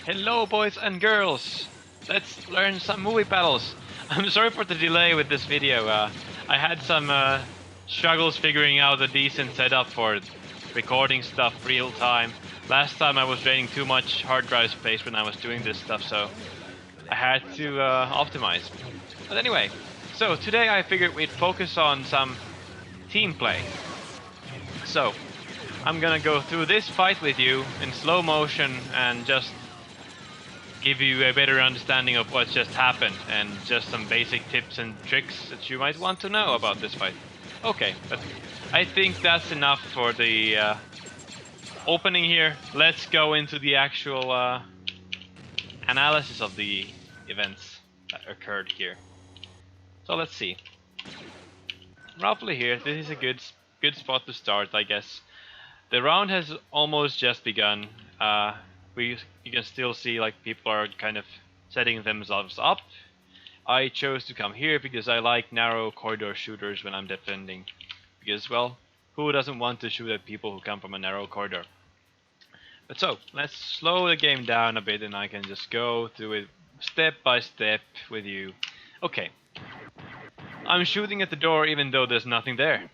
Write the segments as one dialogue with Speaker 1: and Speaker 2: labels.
Speaker 1: Hello boys and girls! Let's learn some movie battles! I'm sorry for the delay with this video. I had some struggles figuring out a decent setup for recording stuff real time. Last time I was draining too much hard drive space when I was doing this stuff, so I had to optimize. But anyway, so today I figured we'd focus on some team play. So, I'm gonna go through this fight with you in slow motion and just give you a better understanding of what just happened and just some basic tips and tricks that you might want to know about this fight. Okay, but I think that's enough for the opening here. Let's go into the actual analysis of the events that occurred here. So let's see. Roughly here, this is a good spot to start, I guess. The round has almost just begun. You can still see like people are kind of setting themselves up. I chose to come here because I like narrow corridor shooters when I'm defending. Because, well, who doesn't want to shoot at people who come from a narrow corridor? But so, let's slow the game down a bit and I can just go through it step by step with you. Okay. I'm shooting at the door even though there's nothing there.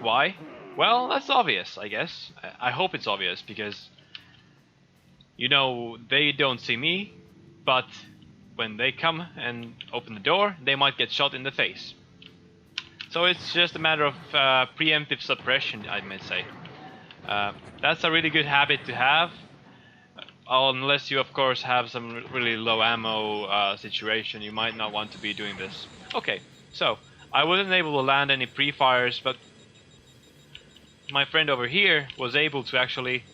Speaker 1: Why? Well, that's obvious, I guess. I hope it's obvious because, you know, they don't see me, but when they come and open the door, they might get shot in the face. So it's just a matter of preemptive suppression, I might say. That's a really good habit to have, unless you of course have some really low ammo situation. You might not want to be doing this. Okay, so I wasn't able to land any pre-fires, but my friend over here was able to actually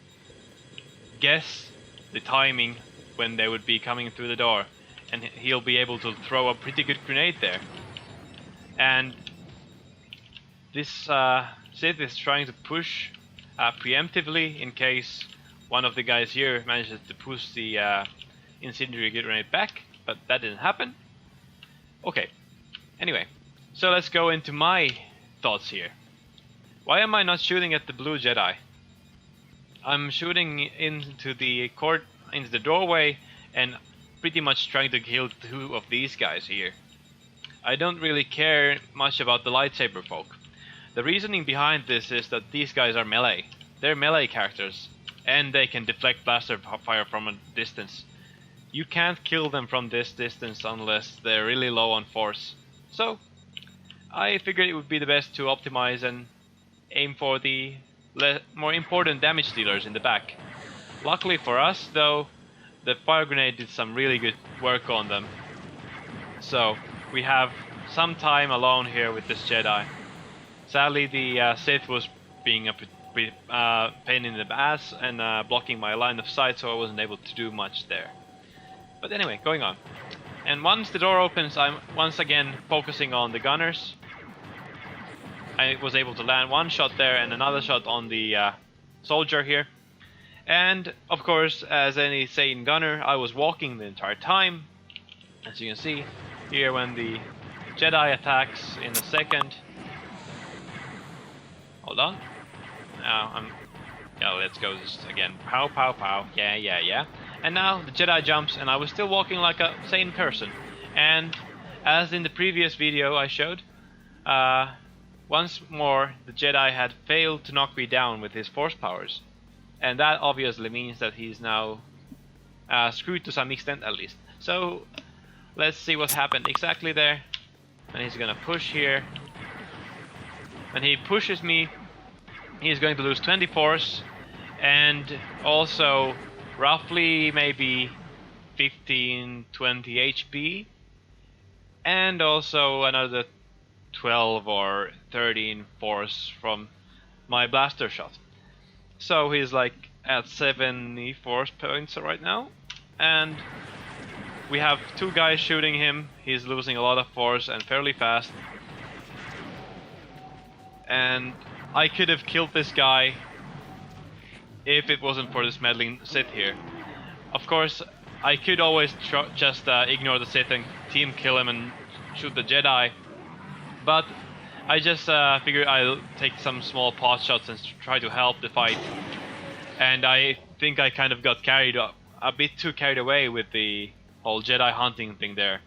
Speaker 1: guess the timing when they would be coming through the door, and he'll be able to throw a pretty good grenade there. And this Sith is trying to push preemptively in case one of the guys here manages to push the incendiary grenade back, but that didn't happen. Okay, anyway, so let's go into my thoughts here. Why am I not shooting at the blue Jedi? I'm shooting into the doorway and pretty much trying to kill two of these guys here. I don't really care much about the lightsaber folk. The reasoning behind this is that these guys are melee. They're melee characters and they can deflect blaster fire from a distance. You can't kill them from this distance unless they're really low on force. So I figured it would be the best to optimize and aim for the more important damage dealers in the back. Luckily for us, though, the fire grenade did some really good work on them. So we have some time alone here with this Jedi. Sadly, the Sith was being a pain in the ass and blocking my line of sight, so I wasn't able to do much there. But anyway, going on. And once the door opens, I'm once again focusing on the gunners. I was able to land one shot there and another shot on the soldier here. And of course, as any sane gunner, I was walking the entire time. As you can see here, when the Jedi attacks in a second. Hold on. Now yeah, let's go just again. Pow, pow, pow. Yeah, yeah, yeah. And now the Jedi jumps, and I was still walking like a sane person. And as in the previous video I showed, once more, the Jedi had failed to knock me down with his force powers. And that obviously means that he's now screwed to some extent at least. So, let's see what happened exactly there. And he's gonna push here. When he pushes me, he's going to lose 20 force. And also, roughly maybe 15-20 HP. And also another 12 or 13 force from my blaster shot. So he's like at 70 force points right now, and we have two guys shooting him. He's losing a lot of force and fairly fast, and I could have killed this guy if it wasn't for this meddling Sith here. Of course, I could always just ignore the Sith and team kill him and shoot the Jedi, but I just figured I'll take some small pot shots and try to help the fight. And I think I kind of got carried a bit too carried away with the whole Jedi hunting thing there.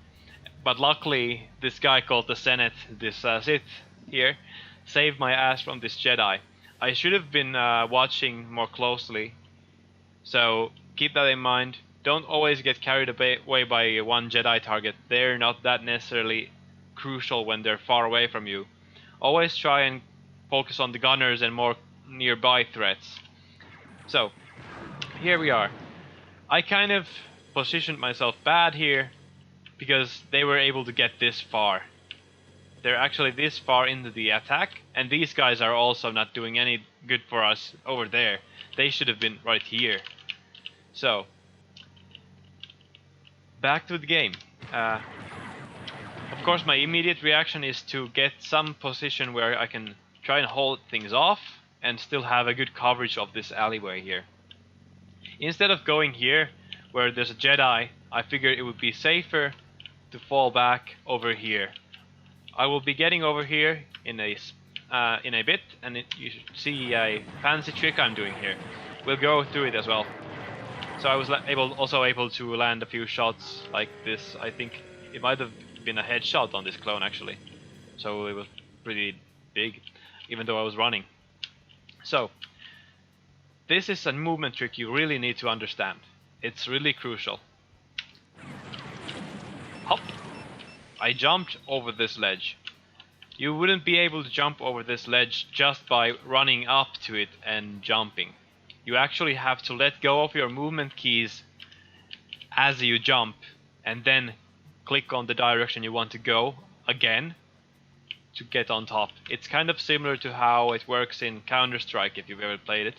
Speaker 1: But luckily, this guy called the Senate, this Sith here, saved my ass from this Jedi. I should have been watching more closely, so keep that in mind. Don't always get carried away by one Jedi target. They're not that necessarily crucial when they're far away from you. Always try and focus on the gunners and more nearby threats. So, here we are. I kind of positioned myself bad here because they were able to get this far. They're actually this far into the attack, and these guys are also not doing any good for us over there. They should have been right here. So, back to the game. Of course, my immediate reaction is to get some position where I can try and hold things off and still have a good coverage of this alleyway here. Instead of going here, where there's a Jedi, I figured it would be safer to fall back over here. I will be getting over here in a bit, and you should see a fancy trick I'm doing here. We'll go through it as well. So I was also able to land a few shots like this. I think it might have been a headshot on this clone actually. So it was pretty big, even though I was running. So, this is a movement trick you really need to understand. It's really crucial. Hop! I jumped over this ledge. You wouldn't be able to jump over this ledge just by running up to it and jumping. You actually have to let go of your movement keys as you jump and then click on the direction you want to go again to get on top. It's kind of similar to how it works in Counter-Strike if you've ever played it.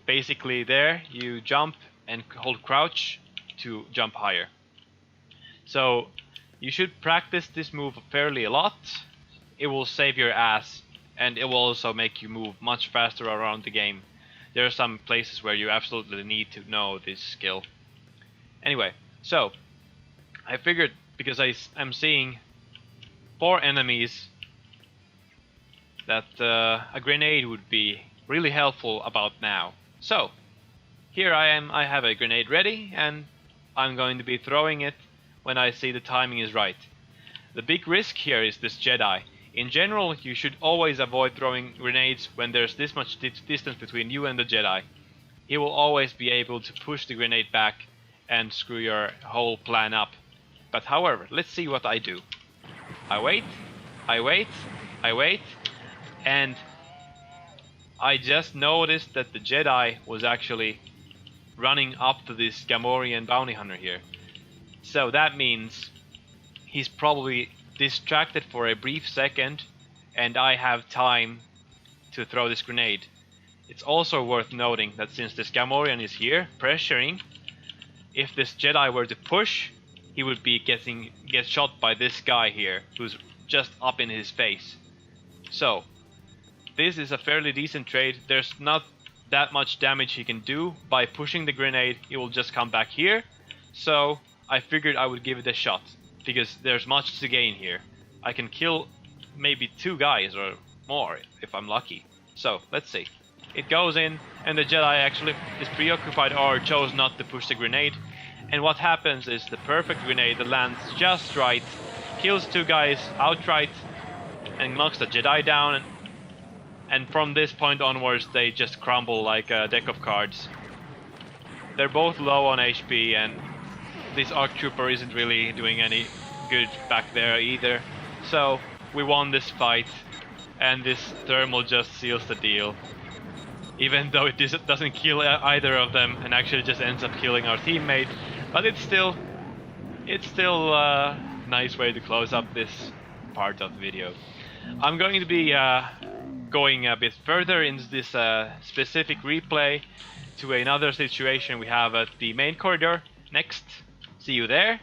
Speaker 1: Basically there you jump and hold crouch to jump higher. So you should practice this move fairly a lot. It will save your ass, and it will also make you move much faster around the game. There are some places where you absolutely need to know this skill. Anyway, so I figured, because I'm seeing 4 enemies, that a grenade would be really helpful about now. So here I am, I have a grenade ready, and I'm going to be throwing it when I see the timing is right. The big risk here is this Jedi. In general, you should always avoid throwing grenades when there's this much distance between you and the Jedi. He will always be able to push the grenade back and screw your whole plan up. But however, let's see what I do. I wait, I wait, I wait, and I just noticed that the Jedi was actually running up to this Gamorrean bounty hunter here. So that means he's probably distracted for a brief second, and I have time to throw this grenade. It's also worth noting that since this Gamorrean is here, pressuring, if this Jedi were to push, he would be get shot by this guy here, who's just up in his face. So, this is a fairly decent trade. There's not that much damage he can do. By pushing the grenade, he will just come back here. So, I figured I would give it a shot, because there's much to gain here. I can kill maybe 2 guys or more if I'm lucky. So, let's see. It goes in, and the Jedi actually is preoccupied or chose not to push the grenade. And what happens is the perfect grenade that lands just right, kills 2 guys outright, and knocks the Jedi down. And from this point onwards, they just crumble like a deck of cards. They're both low on HP, and this ARC Trooper isn't really doing any good back there either. So we won this fight, and this thermal just seals the deal. Even though it doesn't kill either of them, and actually just ends up killing our teammate, but it's still a nice way to close up this part of the video. I'm going to be going a bit further into this specific replay to another situation we have at the main corridor next. See you there.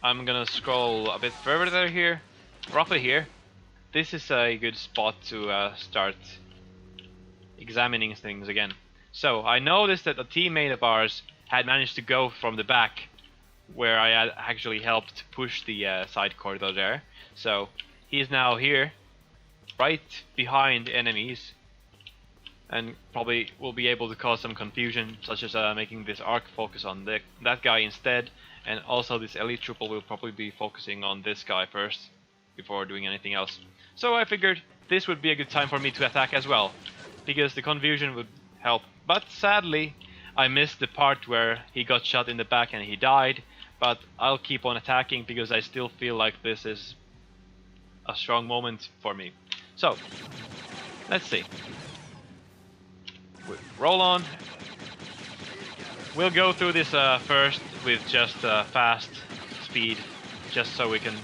Speaker 1: I'm gonna scroll a bit further here, roughly here. This is a good spot to start examining things again. So I noticed that a teammate of ours had managed to go from the back, where I had actually helped push the side corridor there. So he's now here, right behind enemies, and probably will be able to cause some confusion, such as making this arc focus on that guy instead, and also this elite trooper will probably be focusing on this guy first before doing anything else. So I figured this would be a good time for me to attack as well, because the confusion would help. But sadly, I missed the part where he got shot in the back and he died, but I'll keep on attacking because I still feel like this is a strong moment for me. So, let's see. Roll on. We'll go through this first with just fast speed, just so we can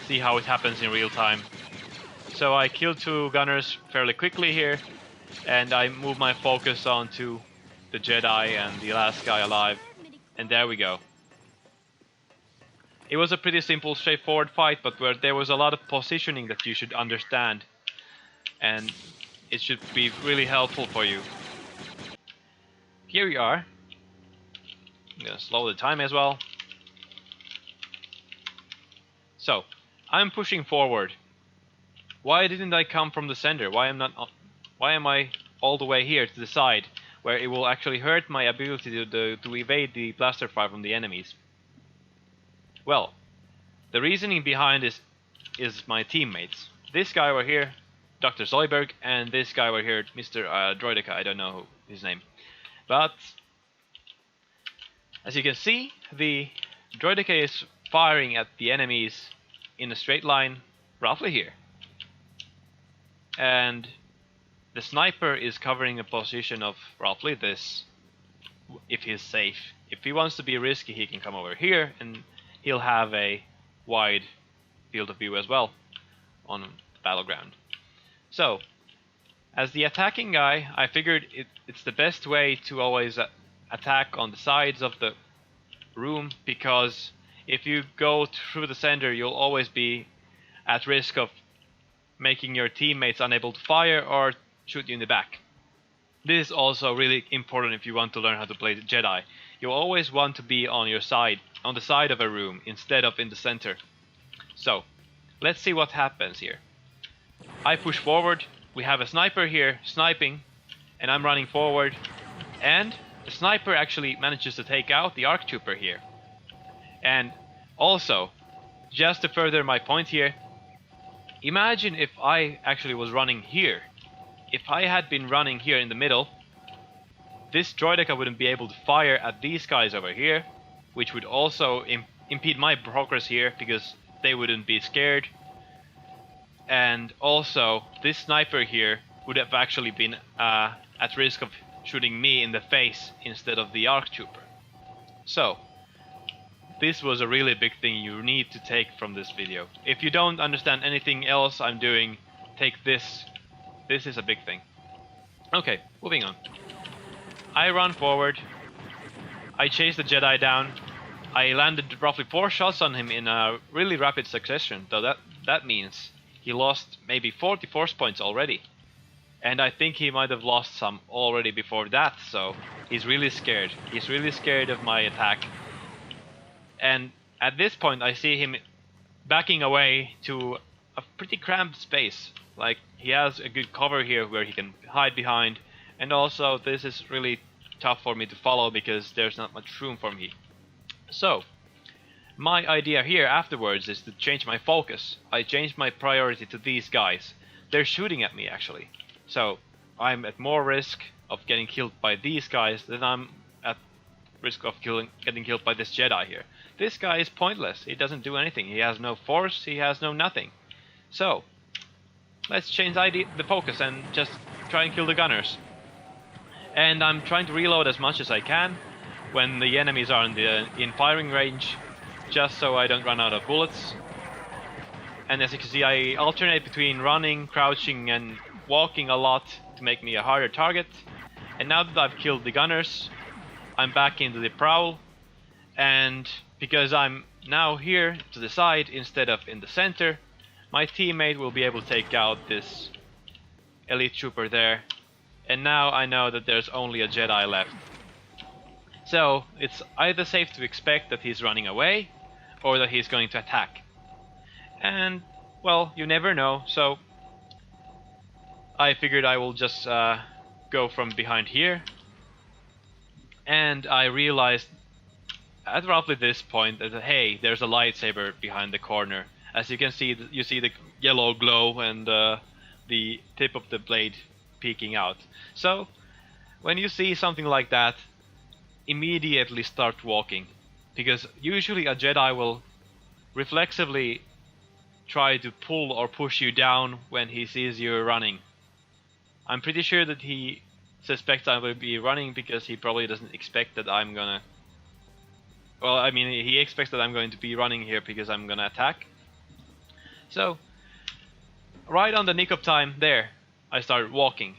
Speaker 1: see how it happens in real time. So I killed 2 gunners fairly quickly here, and I move my focus onto the Jedi and the last guy alive, and there we go. It was a pretty simple, straightforward fight, but where there was a lot of positioning that you should understand, and it should be really helpful for you. Here we are. I'm gonna slow the time as well. So, I'm pushing forward. Why didn't I come from the center? Why am I all the way here to the side, where it will actually hurt my ability to evade the blaster fire from the enemies? Well, the reasoning behind this is my teammates. This guy over here, Dr. Zoidberg, and this guy over here, Mr. Droideka, I don't know his name. But, as you can see, the Droideka is firing at the enemies in a straight line, roughly here. And the sniper is covering a position of roughly this, if he's safe. If he wants to be risky, he can come over here, and he'll have a wide field of view as well on the battleground. So, as the attacking guy, I figured it's the best way to always attack on the sides of the room, because if you go through the center, you'll always be at risk of making your teammates unable to fire or shoot you in the back. This is also really important if you want to learn how to play Jedi. You always want to be on your side, on the side of a room, instead of in the center. So, let's see what happens here. I push forward, we have a sniper here sniping, and I'm running forward, and the sniper actually manages to take out the ARC trooper here. And also, just to further my point here, imagine if I actually was running here. If I had been running here in the middle, this Droideka wouldn't be able to fire at these guys over here, which would also impede my progress here because they wouldn't be scared. And also, this sniper here would have actually been at risk of shooting me in the face instead of the ARC trooper. So, this was a really big thing you need to take from this video. If you don't understand anything else I'm doing, take this. This is a big thing. Okay, moving on. I run forward. I chase the Jedi down. I landed roughly 4 shots on him in a really rapid succession, though that means he lost maybe 40 force points already. And I think he might have lost some already before that, so he's really scared. He's really scared of my attack. And at this point I see him backing away to a pretty cramped space. Like, he has a good cover here where he can hide behind, and also this is really tough for me to follow because there's not much room for me. So, my idea here afterwards is to change my focus. I changed my priority to these guys. They're shooting at me actually. So, I'm at more risk of getting killed by these guys than I'm at risk of getting killed by this Jedi here. This guy is pointless. He doesn't do anything. He has no force. He has no nothing. So, let's change the focus and just try and kill the gunners. And I'm trying to reload as much as I can when the enemies are in firing range, just so I don't run out of bullets. And as you can see, I alternate between running, crouching, and walking a lot to make me a harder target. And now that I've killed the gunners, I'm back into the prowl, and because I'm now here to the side instead of in the center, my teammate will be able to take out this elite trooper there, and now I know that there's only a Jedi left. So it's either safe to expect that he's running away or that he's going to attack. And well, you never know, so I figured I will just go from behind here, and I realized at roughly this point that hey, there's a lightsaber behind the corner. As you can see, you see the yellow glow and the tip of the blade peeking out. So when you see something like that, immediately start walking, because usually a Jedi will reflexively try to pull or push you down when he sees you running. I'm pretty sure that he suspects I will be running because he probably doesn't expect that I'm gonna... Well, I mean, he expects that I'm going to be running here because I'm gonna attack. So, right on the nick of time there, I started walking.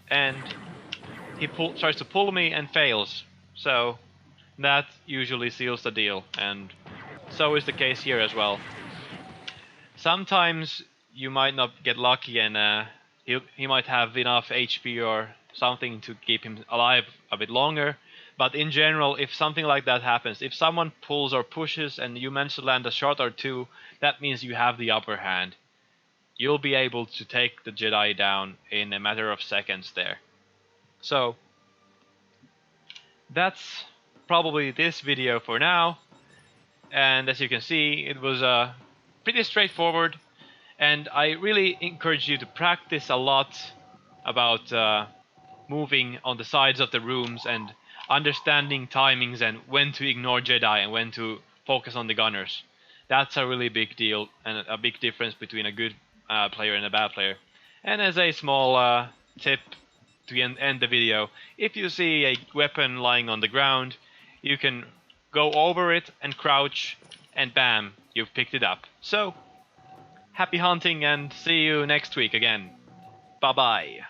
Speaker 1: And he tries to pull me and fails. So, that usually seals the deal, and so is the case here as well. Sometimes you might not get lucky and he might have enough HP or something to keep him alive a bit longer. But in general, if something like that happens, if someone pulls or pushes and you manage to land a shot or two, that means you have the upper hand. You'll be able to take the Jedi down in a matter of seconds there. So, that's probably this video for now. And as you can see, it was pretty straightforward. And I really encourage you to practice a lot about moving on the sides of the rooms and understanding timings and when to ignore Jedi and when to focus on the gunners. That's a really big deal and a big difference between a good player and a bad player. And as a small tip to end the video, if you see a weapon lying on the ground, you can go over it and crouch, and bam, you've picked it up. So, happy hunting and see you next week again. Bye bye.